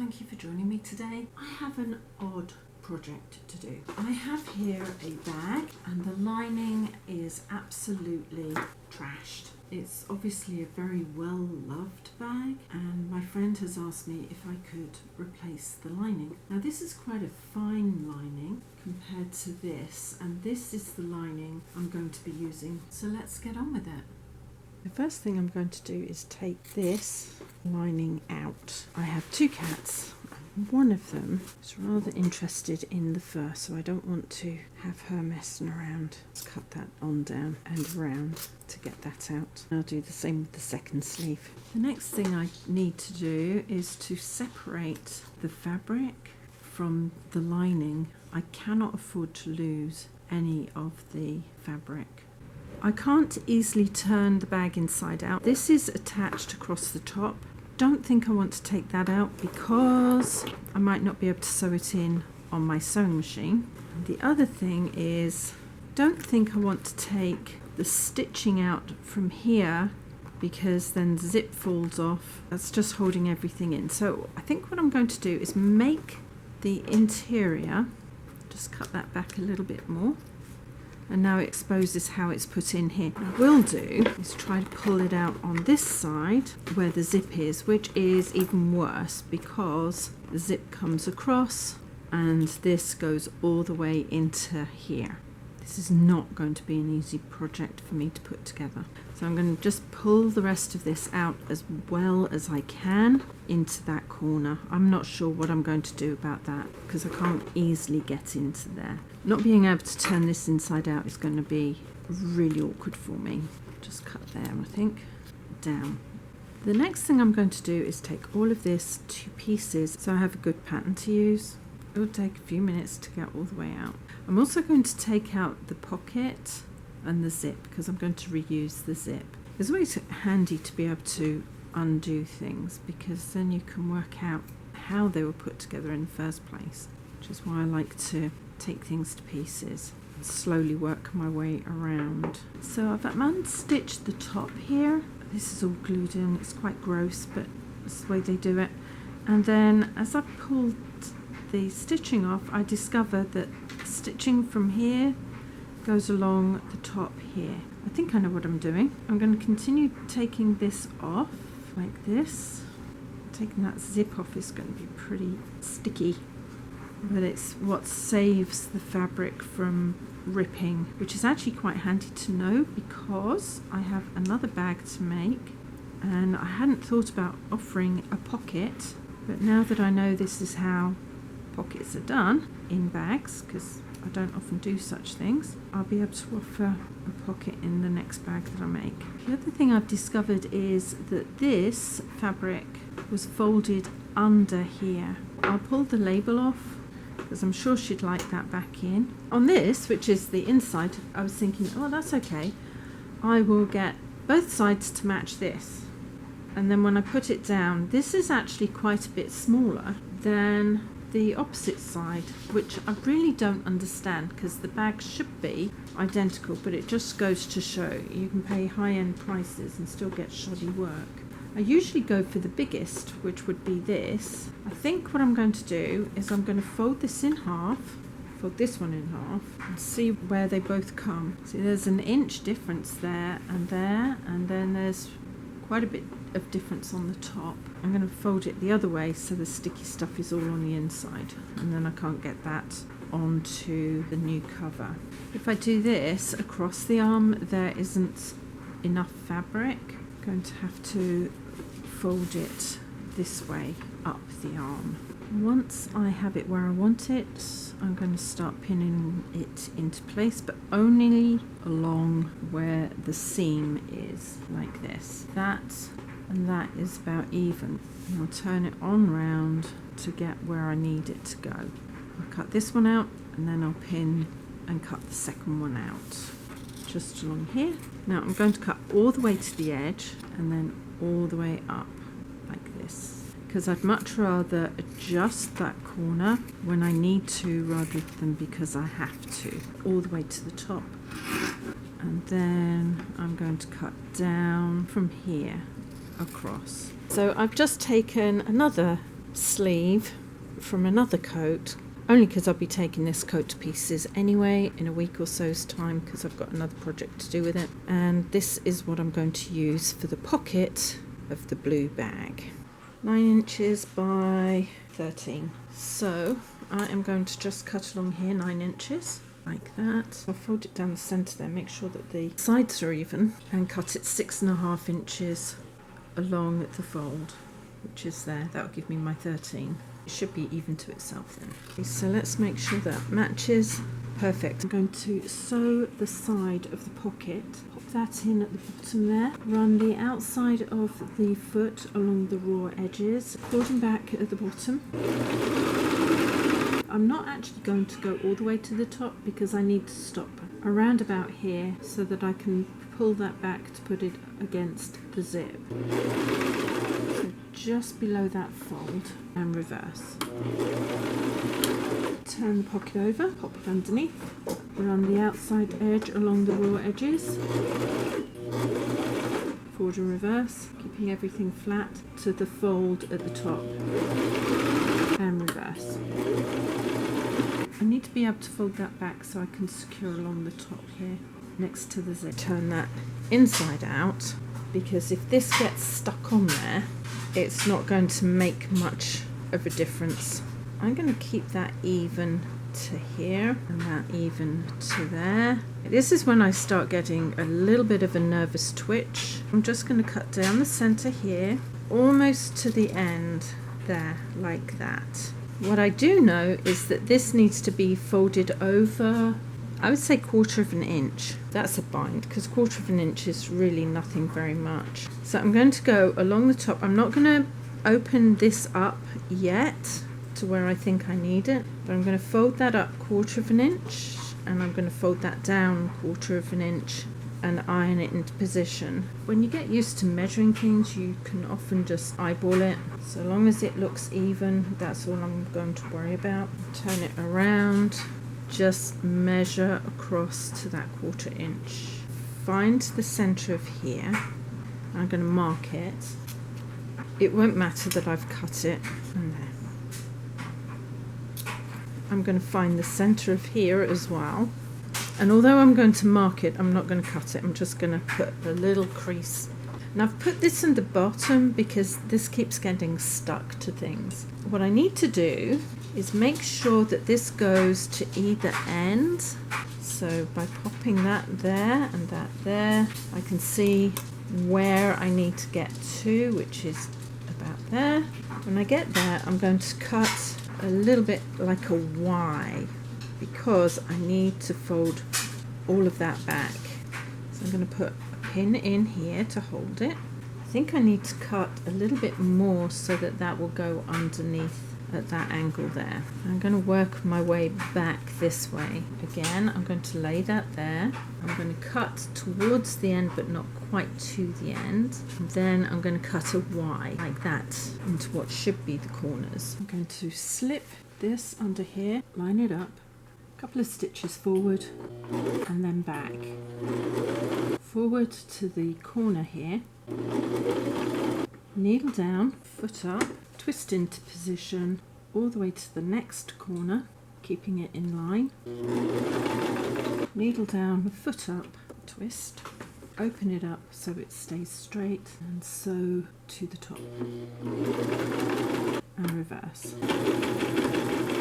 thank you for joining me today. I have an odd project to do. I have here a bag and the lining is absolutely trashed. It's obviously a very well loved bag and my friend has asked me if I could replace the lining. Now this is quite a fine lining compared to this, and this is the lining I'm going to be using. So let's get on with it. The first thing I'm going to do is take this lining out. I have two cats. One of them is rather interested in the fur, so I don't want to have her messing around. Let's cut that on down and around to get that out. I'll do the same with the second sleeve. The next thing I need to do is to separate the fabric from the lining. I cannot afford to lose any of the fabric. I can't easily turn the bag inside out. This is attached across the top. Don't think I want to take that out because I might not be able to sew it in on my sewing machine. The other thing is, don't think I want to take the stitching out from here because then the zip falls off. That's just holding everything in. So I think what I'm going to do is make the interior, just cut that back a little bit more. And now it exposes how it's put in here. What I will do is try to pull it out on this side where the zip is, which is even worse because the zip comes across and this goes all the way into here. This is not going to be an easy project for me to put together. So I'm going to just pull the rest of this out as well as I can into that corner. I'm not sure what I'm going to do about that because I can't easily get into there. Not being able to turn this inside out is going to be really awkward for me. Just cut there, I think, down. The next thing I'm going to do is take all of this to pieces so I have a good pattern to use. It will take a few minutes to get all the way out. I'm also going to take out the pocket and the zip because I'm going to reuse the zip. It's always handy to be able to undo things because then you can work out how they were put together in the first place, which is why I like to take things to pieces and slowly work my way around. So I've unstitched the top here. This is all glued in. It's quite gross, but that's the way they do it. And then as I pulled the stitching off, I discovered that stitching from here goes along the top here. I think I know what I'm doing. I'm going to continue taking this off like this. Taking that zip off is going to be pretty sticky, but it's what saves the fabric from ripping, which is actually quite handy to know because I have another bag to make and I hadn't thought about offering a pocket, but now that I know this is how pockets are done in bags, because I don't often do such things, I'll be able to offer a pocket in the next bag that I make. The other thing I've discovered is that this fabric was folded under here. I'll pull the label off because I'm sure she'd like that back in. On this, which is the inside, I was thinking, oh, that's okay. I will get both sides to match this. And then when I put it down, this is actually quite a bit smaller than the opposite side, which I really don't understand because the bag should be identical, but it just goes to show you can pay high-end prices and still get shoddy work. I usually go for the biggest, which would be this. I think what I'm going to do is I'm going to fold this in half, fold this one in half, and see where they both come. See, there's an inch difference there, and then there's quite a bit of difference on the top. I'm going to fold it the other way so the sticky stuff is all on the inside, and then I can't get that onto the new cover. If I do this across the arm, there isn't enough fabric. I'm going to have to fold it this way up the arm. Once I have it where I want it, I'm going to start pinning it into place, but only along where the seam is, like this. That and that is about even. And I'll turn it on round to get where I need it to go. I'll cut this one out and then I'll pin and cut the second one out just along here. Now I'm going to cut all the way to the edge and then all the way up like this, because I'd much rather adjust that corner when I need to rather than because I have to, all the way to the top. And then I'm going to cut down from here across. So I've just taken another sleeve from another coat, only because I'll be taking this coat to pieces anyway in a week or so's time, because I've got another project to do with it. And this is what I'm going to use for the pocket of the blue bag. 9 inches by 13. So I am going to just cut along here 9 inches like that. I'll fold it down the centre there, make sure that the sides are even, and cut it 6.5 inches along the fold, which is there. That will give me my 13. It should be even to itself then. Okay, so let's make sure that matches. Perfect. I'm going to sew the side of the pocket, pop that in at the bottom there, run the outside of the foot along the raw edges, folding back at the bottom. I'm not actually going to go all the way to the top because I need to stop around about here so that I can pull that back to put it against the zip. So just below that fold and reverse. Turn the pocket over, pop it underneath, run the outside edge along the raw edges, forward and reverse, keeping everything flat to the fold at the top, and reverse. I need to be able to fold that back so I can secure along the top here next to the zip. Turn that inside out, because if this gets stuck on there, it's not going to make much of a difference. I'm going to keep that even to here and that even to there. This is when I start getting a little bit of a nervous twitch. I'm just going to cut down the center here, almost to the end there, like that. What I do know is that this needs to be folded over, I would say 1/4 inch. That's a bind, because 1/4 inch is really nothing very much. So I'm going to go along the top. I'm not going to open this up yet to where I think I need it, but I'm going to fold that up 1/4 inch, and I'm going to fold that down 1/4 inch and iron it into position. When you get used to measuring things, you can often just eyeball it. So long as it looks even, that's all I'm going to worry about. Turn it around, just measure across to that 1/4 inch. Find the center of here. I'm going to mark it. It won't matter that I've cut it. And there. I'm going to find the center of here as well. And although I'm going to mark it, I'm not going to cut it. I'm just going to put a little crease. And I've put this in the bottom because this keeps getting stuck to things. What I need to do is make sure that this goes to either end. So by popping that there and that there, I can see where I need to get to, which is about there. When I get there, I'm going to cut a little bit like a Y, because I need to fold all of that back. So I'm going to put a pin in here to hold it. I think I need to cut a little bit more so that that will go underneath at that angle there. I'm going to work my way back this way. Again, I'm going to lay that there. I'm going to cut towards the end but not quite to the end. And then I'm going to cut a Y like that into what should be the corners. I'm going to slip this under here, line it up, a couple of stitches forward and then back. Forward to the corner here, needle down, foot up, twist into position all the way to the next corner, keeping it in line. Needle down, foot up, twist, open it up so it stays straight, and sew to the top and reverse.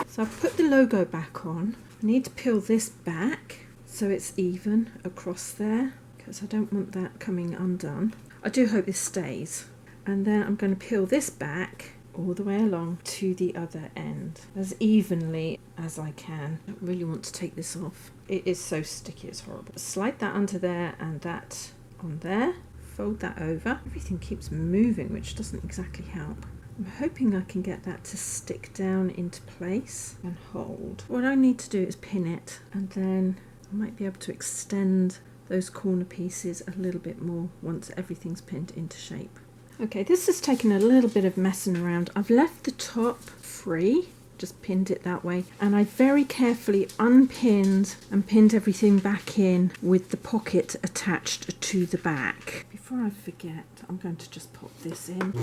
So I've put the logo back on. I need to peel this back so it's even across there, because I don't want that coming undone. I do hope this stays. And then I'm going to peel this back all the way along to the other end as evenly as I can. I don't really want to take this off. It is so sticky, it's horrible. Slide that under there and that on there. Fold that over. Everything keeps moving, which doesn't exactly help. I'm hoping I can get that to stick down into place and hold. What I need to do is pin it, and then I might be able to extend those corner pieces a little bit more once everything's pinned into shape. Okay, this has taken a little bit of messing around. I've left the top free just pinned it that way. And I very carefully unpinned and pinned everything back in with the pocket attached to the back. Before I forget, I'm going to just pop this in.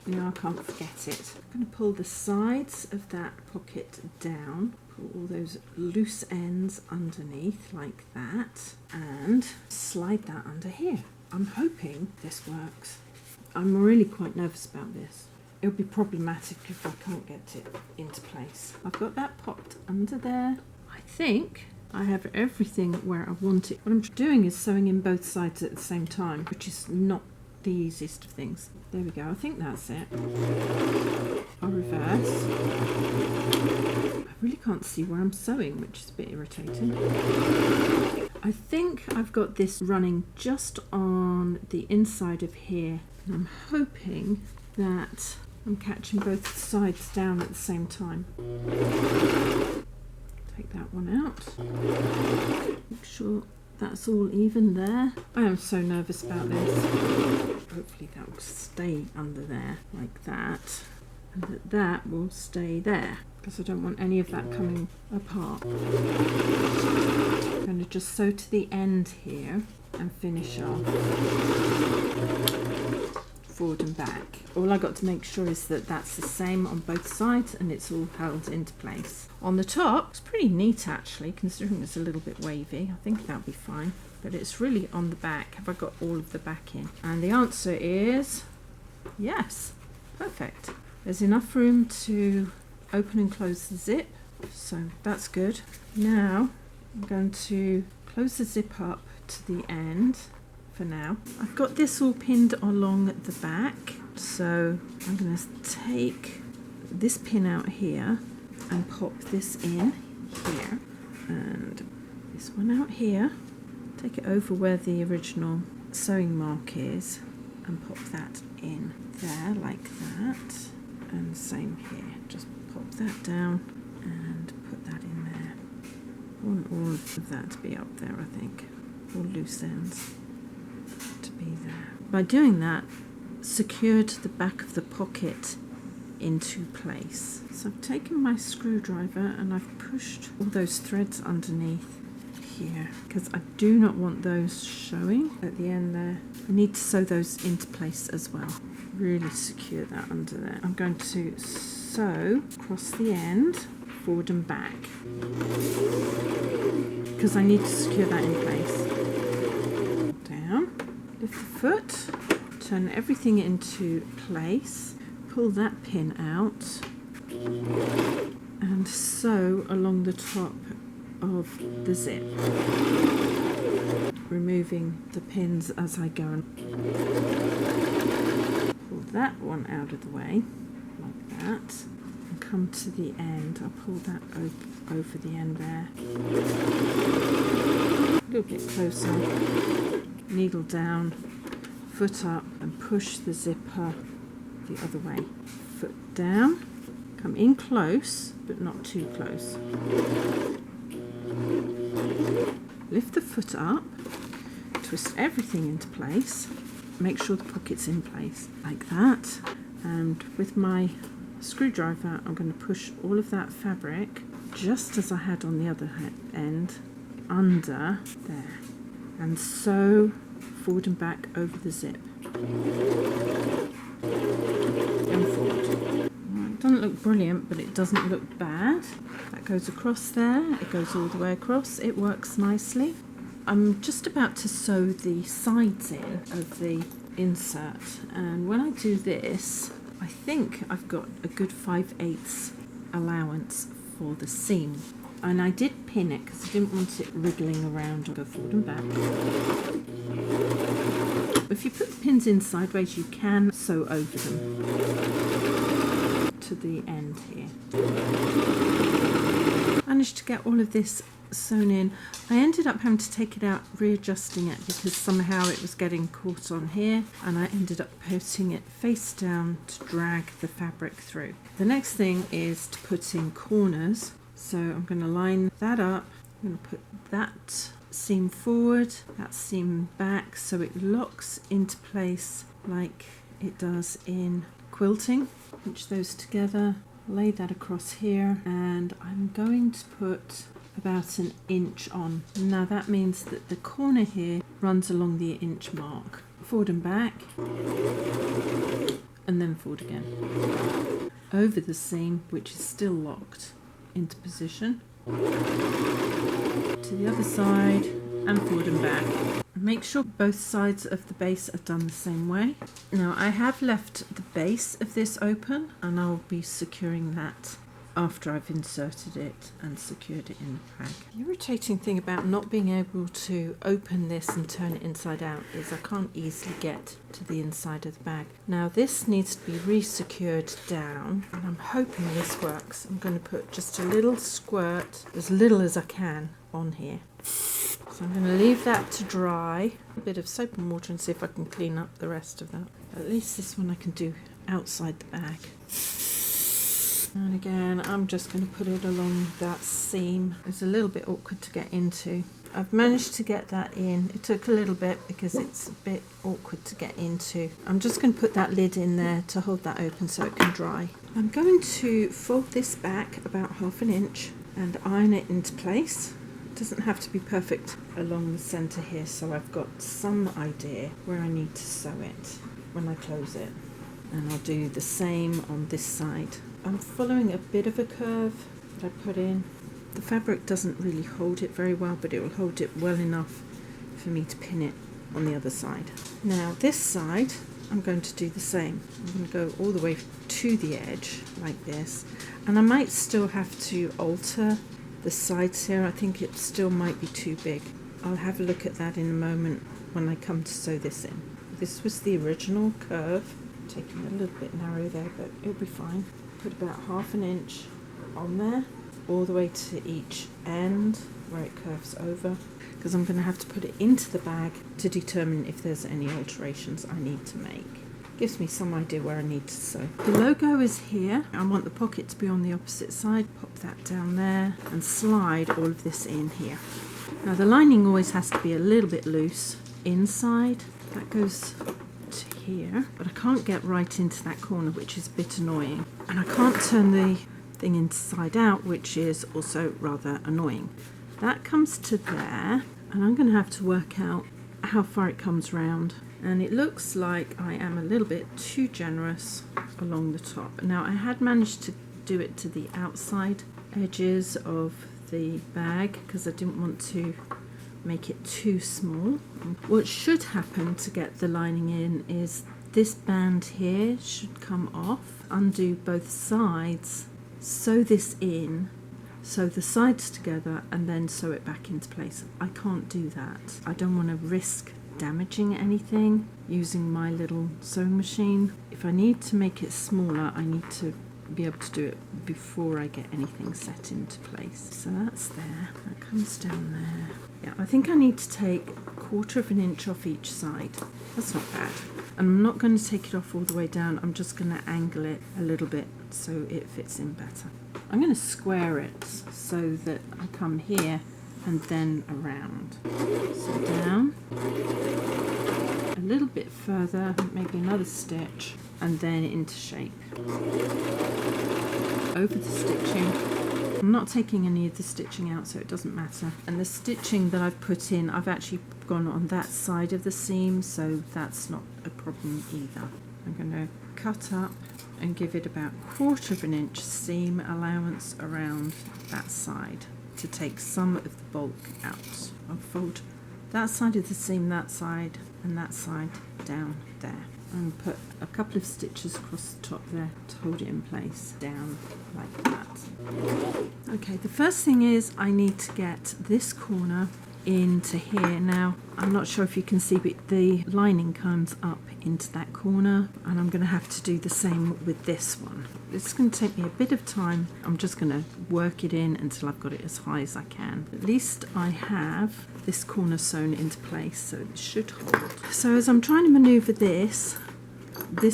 No, I can't forget it. I'm going to pull the sides of that pocket down, pull all those loose ends underneath like that, and slide that under here. I'm hoping this works. I'm really quite nervous about this. It'll be problematic if I can't get it into place. I've got that popped under there. I think I have everything where I want it. What I'm doing is sewing in both sides at the same time, which is not the easiest of things. There we go, I think that's it. I'll reverse. I really can't see where I'm sewing, which is a bit irritating. I think I've got this running just on the inside of here. And I'm hoping that I'm catching both sides down at the same time. Take that one out. Make sure that's all even there. I am so nervous about this. Hopefully that will stay under there like that, and that will stay there, because I don't want any of that coming apart. I'm going to just sew to the end here and finish off. Forward and back. All I got to make sure is that that's the same on both sides and it's all held into place. On the top, it's pretty neat actually, considering it's a little bit wavy. I think that'll be fine, but it's really on the back. Have I got all of the back in? And the answer is yes. Perfect. There's enough room to open and close the zip, so that's good. Now I'm going to close the zip up to the end. For now, I've got this all pinned along the back, so I'm going to take this pin out here and pop this in here, and this one out here, take it over where the original sewing mark is and pop that in there like that, and same here, just pop that down and put that in there. I want all of that to be up there, I think, all loose ends to be there. By doing that, secured the back of the pocket into place. So I've taken my screwdriver and I've pushed all those threads underneath here, because I do not want those showing at the end there. I need to sew those into place as well. Really secure that under there. I'm going to sew across the end, forward and back, because I need to secure that in place. Down, lift the foot, turn everything into place, pull that pin out and sew along the top of the zip, removing the pins as I go, and pull that one out of the way like that and come to the end. I'll pull that over the end there, a little bit closer, needle down, foot up and push the zipper the other way. Foot down, come in close but not too close. Lift the foot up, twist everything into place, make sure the pocket's in place like that, and with my screwdriver I'm going to push all of that fabric, just as I had on the other end, under there, and sew forward and back over the zip and forward. It doesn't look brilliant, but it doesn't look bad. That goes across there, it goes all the way across, it works nicely. I'm just about to sew the sides in of the insert, and when I do this, I think I've got a good 5/8 allowance for the seam. And I did pin it because I didn't want it wriggling around or go forward and back. If you put the pins in sideways, you can sew over them to the end here. Managed to get all of this sewn in. I ended up having to take it out, readjusting it because somehow it was getting caught on here, and I ended up putting it face down to drag the fabric through. The next thing is to put in corners. So I'm going to line that up. I'm going to put that seam forward, that seam back, so it locks into place like it does in quilting. Pinch those together lay that across here, and I'm going to put about an inch on. Now that means that the corner here runs along the inch mark. Forward and back, and then forward again. Over the seam, which is still locked into position. To the other side, and forward and back. Make sure both sides of the base are done the same way. Now I have left the base of this open, and I'll be securing that after I've inserted it and secured it in the bag. The irritating thing about not being able to open this and turn it inside out is I can't easily get to the inside of the bag. Now this needs to be re-secured down, and I'm hoping this works. I'm going to put just a little squirt, as little as I can, on here. So I'm going to leave that to dry. A bit of soap and water and see if I can clean up the rest of that. At least this one I can do outside the bag. And again, I'm just going to put it along that seam. It's a little bit awkward to get into. I've managed to get that in. It took a little bit because it's a bit awkward to get into. I'm just going to put that lid in there to hold that open so it can dry. I'm going to fold this back about 1/2 inch and iron it into place. It doesn't have to be perfect along the centre here, so I've got some idea where I need to sew it when I close it. And I'll do the same on this side. I'm following a bit of a curve that I put in. The fabric doesn't really hold it very well, but it will hold it well enough for me to pin it on the other side. Now this side, I'm going to do the same. I'm going to go all the way to the edge like this. And I might still have to alter the sides here. I think it still might be too big. I'll have a look at that in a moment when I come to sew this in. This was the original curve. Taking a little bit narrow there, but it'll be fine. Put about 1/2 inch on there, all the way to each end where it curves over, because I'm going to have to put it into the bag to determine if there's any alterations I need to make. Gives me some idea where I need to sew. The logo is here. I want the pocket to be on the opposite side. Pop that down there and slide all of this in here. Now the lining always has to be a little bit loose inside. That goes to here, but I can't get right into that corner, which is a bit annoying. And I can't turn the thing inside out, which is also rather annoying. That comes to there, and I'm going to have to work out how far it comes round. And it looks like I am a little bit too generous along the top. Now I had managed to do it to the outside edges of the bag because I didn't want to make it too small. What should happen to get the lining in is this band here should come off, undo both sides, sew this in, sew the sides together, and then sew it back into place. I can't do that. I don't want to risk damaging anything using my little sewing machine. If I need to make it smaller, I need to be able to do it before I get anything set into place. So that's there, that comes down there. Yeah, I think I need to take 1/4 inch off each side. That's not bad. And I'm not going to take it off all the way down. I'm just going to angle it a little bit so it fits in better. I'm going to square it so that I come here and then around. So down, a little bit further, maybe another stitch, and then into shape. Over the stitching. I'm not taking any of the stitching out, so it doesn't matter. And the stitching that I've put in, I've actually gone on that side of the seam, so that's not a problem either. I'm going to cut up and give it about 1/4 inch seam allowance around that side to take some of the bulk out. I'll fold that side of the seam, that side, and that side down there. And put a couple of stitches across the top there to hold it in place, down like that. Okay, the first thing is I need to get this corner into here. Now, I'm not sure if you can see, but the lining comes up into that corner, and I'm going to have to do the same with this one. It's going to take me a bit of time. I'm just going to work it in until I've got it as high as I can. At least I have this corner sewn into place, so it should hold. So as I'm trying to maneuver this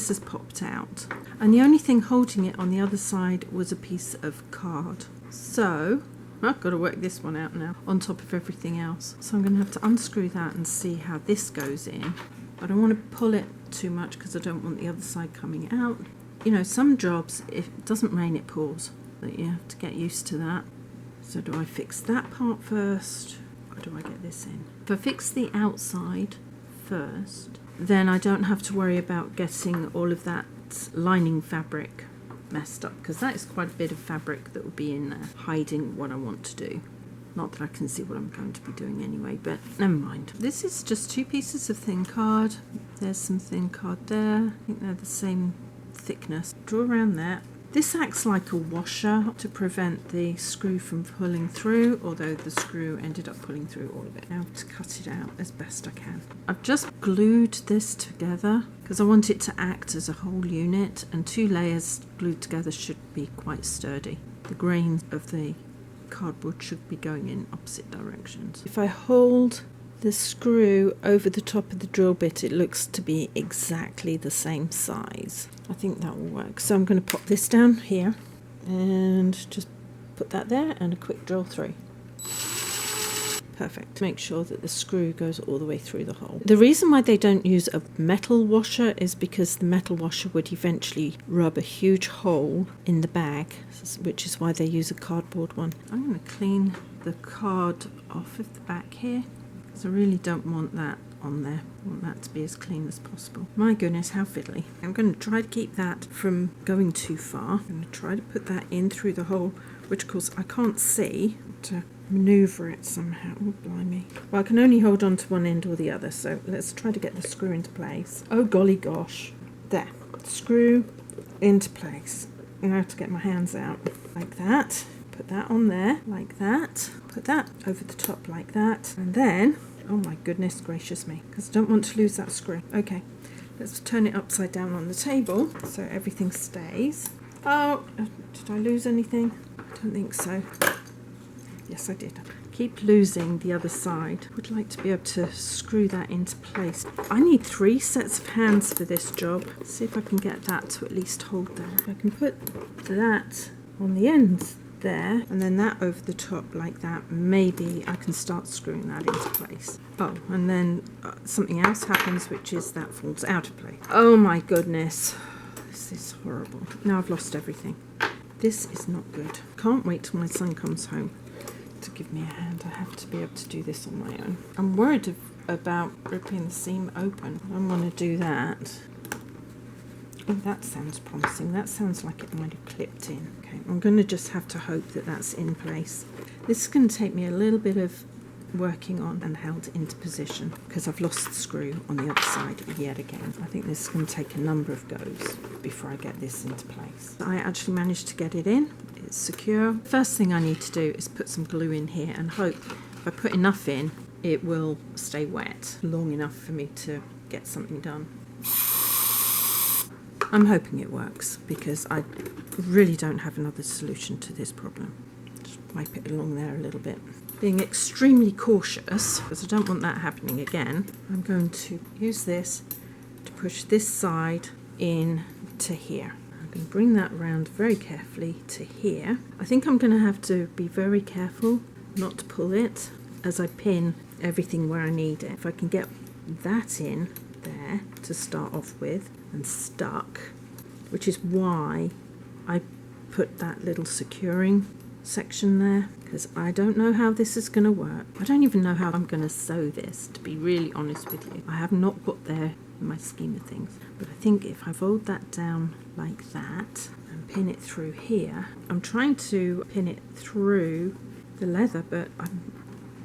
has popped out, and the only thing holding it on the other side was a piece of card. So I've got to work this one out now on top of everything else. So I'm going to have to unscrew that and see how this goes in. I don't want to pull it too much because I don't want the other side coming out. You know, some jobs, if it doesn't rain, it pours. But you have to get used to that. So do I fix that part first, or do I get this in? If I fix the outside first, then I don't have to worry about getting all of that lining fabric messed up, because that is quite a bit of fabric that will be in there hiding what I want to do. Not that I can see what I'm going to be doing anyway, but never mind. This is just 2 pieces of thin card. There's some thin card there. I think they're the same thickness. Draw around that. This acts like a washer to prevent the screw from pulling through, although the screw ended up pulling through all of it. Now to cut it out as best I can. I've just glued this together because I want it to act as a whole unit, and 2 layers glued together should be quite sturdy. The grain of the cardboard should be going in opposite directions. If I hold the screw over the top of the drill bit, it looks to be exactly the same size. I think that will work. So I'm going to pop this down here and just put that there and a quick drill through. Perfect. Make sure that the screw goes all the way through the hole. The reason why they don't use a metal washer is because the metal washer would eventually rub a huge hole in the bag, which is why they use a cardboard one. I'm going to clean the card off of the back here, because I really don't want that on there. I want that to be as clean as possible. My goodness, how fiddly. I'm going to try to keep that from going too far. I'm going to try to put that in through the hole, which of course I can't see, to manoeuvre it somehow. Oh, blimey. Well, I can only hold on to one end or the other, so let's try to get the screw into place. Oh, golly gosh. There. Screw into place. I have to get my hands out like that. Put that on there like that. Put that over the top like that. And then, oh my goodness gracious me, because I don't want to lose that screw. Okay, let's turn it upside down on the table so everything stays. Oh, did I lose anything? I don't think so. Yes, I did. Keep losing the other side. Would like to be able to screw that into place. I need 3 sets of hands for this job. See if I can get that to at least hold there. I can put that on the ends there and then that over the top like that. Maybe I can start screwing that into place. Oh, and then something else happens, which is that falls out of place. Oh my goodness. This is horrible. Now I've lost everything. This is not good. Can't wait till my son comes home to give me a hand. I have to be able to do this on my own. I'm worried about ripping the seam open. I'm going to do that. Oh, that sounds promising. That sounds like it might have clipped in. Okay, I'm going to just have to hope that that's in place. This is going to take me a little bit of working on and held into position because I've lost the screw on the other side yet again. I think this is going to take a number of goes before I get this into place. I actually managed to get it in. It's secure. First thing I need to do is put some glue in here and hope if I put enough in, it will stay wet long enough for me to get something done. I'm hoping it works because I really don't have another solution to this problem. Just wipe it along there a little bit. Being extremely cautious, because I don't want that happening again, I'm going to use this to push this side in to here. I'm going to bring that around very carefully to here. I think I'm going to have to be very careful not to pull it as I pin everything where I need it. If I can get that in there to start off with and stuck, which is why I put that little securing section there, because I don't know how this is going to work. I don't even know how I'm going to sew this, to be really honest with you. I have not got there in my scheme of things, but I think if I fold that down like that and pin it through here, I'm trying to pin it through the leather, but I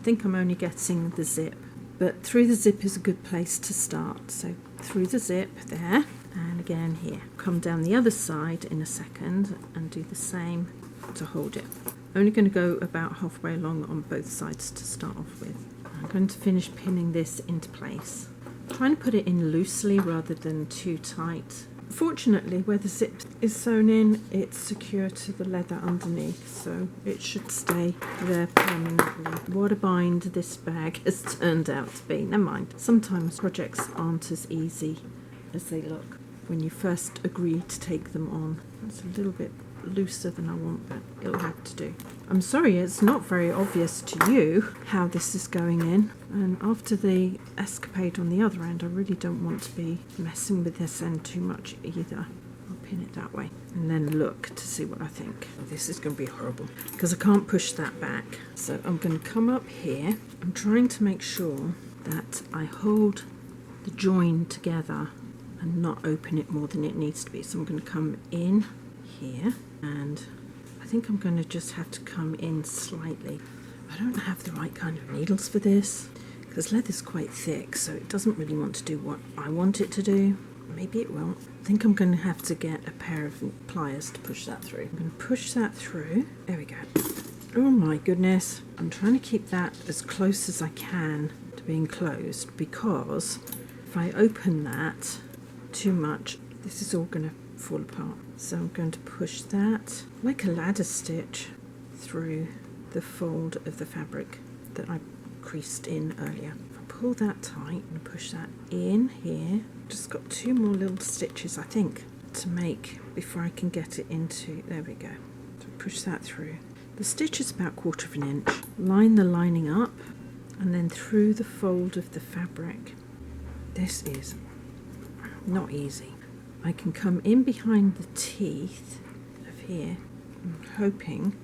think I'm only getting the zip. But through the zip is a good place to start. So through the zip there, and again here. Come down the other side in a second and do the same to hold it. Only going to go about halfway along on both sides to start off with. I'm going to finish pinning this into place. I'm trying to put it in loosely rather than too tight. Fortunately, where the zip is sewn in, it's secure to the leather underneath, so it should stay there permanently. What a bind this bag has turned out to be. Never mind. Sometimes projects aren't as easy as they look when you first agree to take them on. It's a little bit looser than I want, but it'll have to do. I'm sorry it's not very obvious to you how this is going in, and after the escapade on the other end I really don't want to be messing with this end too much either. I'll pin it that way and then look to see what I think. Oh, this is going to be horrible because I can't push that back. So I'm going to come up here. I'm trying to make sure that I hold the join together and not open it more than it needs to be. So I'm going to come in here, and I think I'm going to just have to come in slightly. I don't have the right kind of needles for this because leather's quite thick, so it doesn't really want to do what I want it to do. Maybe it won't. I think I'm going to have to get a pair of pliers to push that through. I'm going to push that through. There we go. Oh my goodness. I'm trying to keep that as close as I can to being closed, because if I open that too much, this is all going to fall apart. So I'm going to push that like a ladder stitch through the fold of the fabric that I creased in earlier. If I pull that tight and push that in here, just got 2 more little stitches I think to make before I can get it into, there we go. So push that through. The stitch is about 1/4 of an inch. Line the lining up and then through the fold of the fabric. This is not easy. I can come in behind the teeth of here. I'm hoping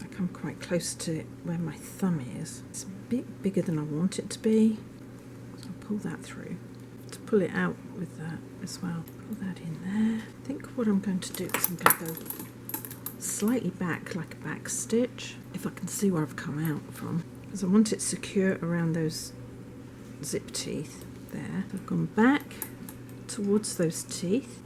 I come quite close to where my thumb is. It's a bit bigger than I want it to be, so I'll pull that through. To pull it out with that as well. Pull that in there. I think what I'm going to do is I'm going to go slightly back, like a back stitch, if I can see where I've come out from, because I want it secure around those zip teeth there. I've gone back towards those teeth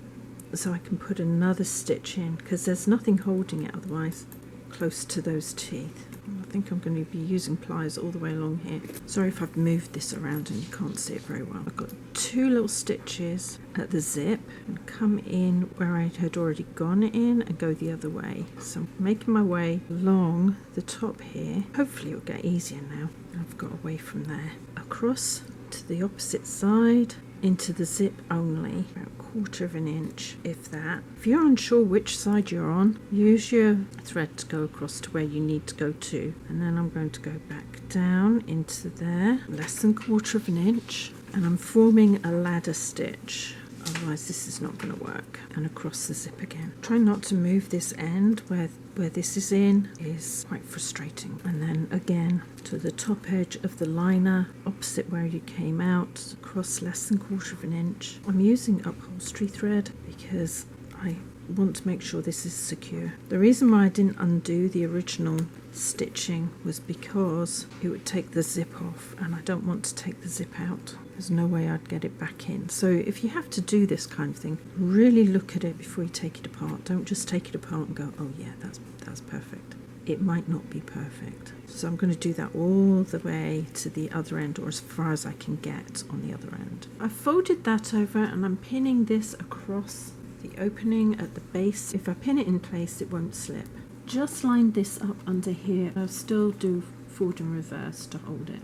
so I can put another stitch in, because there's nothing holding it otherwise close to those teeth. I think I'm going to be using pliers all the way along here. Sorry if I've moved this around and you can't see it very well. I've got 2 little stitches at the zip and come in where I had already gone in and go the other way. So I'm making my way along the top here. Hopefully it'll get easier now. I've got away from there. Across to the opposite side, into the zip only, about 1/4 of an inch, if that. If you're unsure which side you're on, use your thread to go across to where you need to go to, and then I'm going to go back down into there, less than 1/4 of an inch, and I'm forming a ladder stitch, otherwise this is not going to work, and across the zip again. Try not to move this end where this is in, is quite frustrating. And then again to the top edge of the liner, opposite where you came out, across less than 1/4 of an inch. I'm using upholstery thread because I want to make sure this is secure. The reason why I didn't undo the original stitching was because it would take the zip off, and I don't want to take the zip out. There's no way I'd get it back in. So if you have to do this kind of thing, really look at it before you take it apart. Don't just take it apart and go, oh yeah, that's perfect. It might not be perfect. So I'm going to do that all the way to the other end, or as far as I can get on the other end. I've folded that over and I'm pinning this across the opening at the base. If I pin it in place, it won't slip. Just line this up under here. I'll still do forward and reverse to hold it.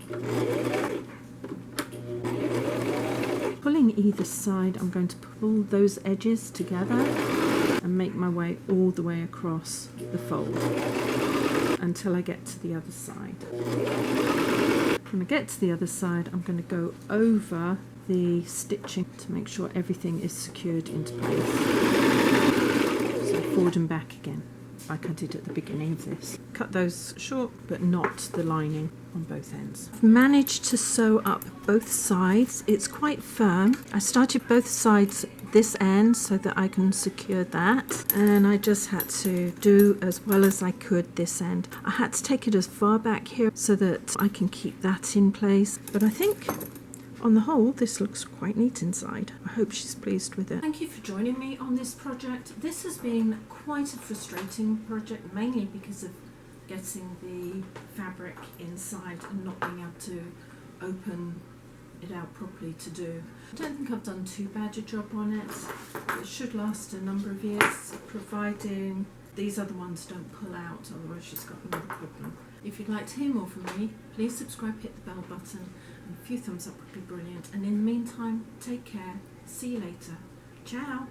Pulling either side, I'm going to pull those edges together and make my way all the way across the fold until I get to the other side. When I get to the other side, I'm going to go over the stitching to make sure everything is secured into place. So forward and back again, like I did at the beginning of this. Cut those short, but not the lining on both ends. I've managed to sew up both sides. It's quite firm. I started both sides this end so that I can secure that, and I just had to do as well as I could this end. I had to take it as far back here so that I can keep that in place, but I think on the whole this looks quite neat inside. I hope she's pleased with it. Thank you for joining me on this project. This has been quite a frustrating project, mainly because of getting the fabric inside and not being able to open it out properly to do. I don't think I've done too bad a job on it. It should last a number of years, providing these other ones don't pull out, otherwise she's got another problem. If you'd like to hear more from me, please subscribe, hit the bell button, and a few thumbs up would be brilliant. And in the meantime, take care. See you later. Ciao.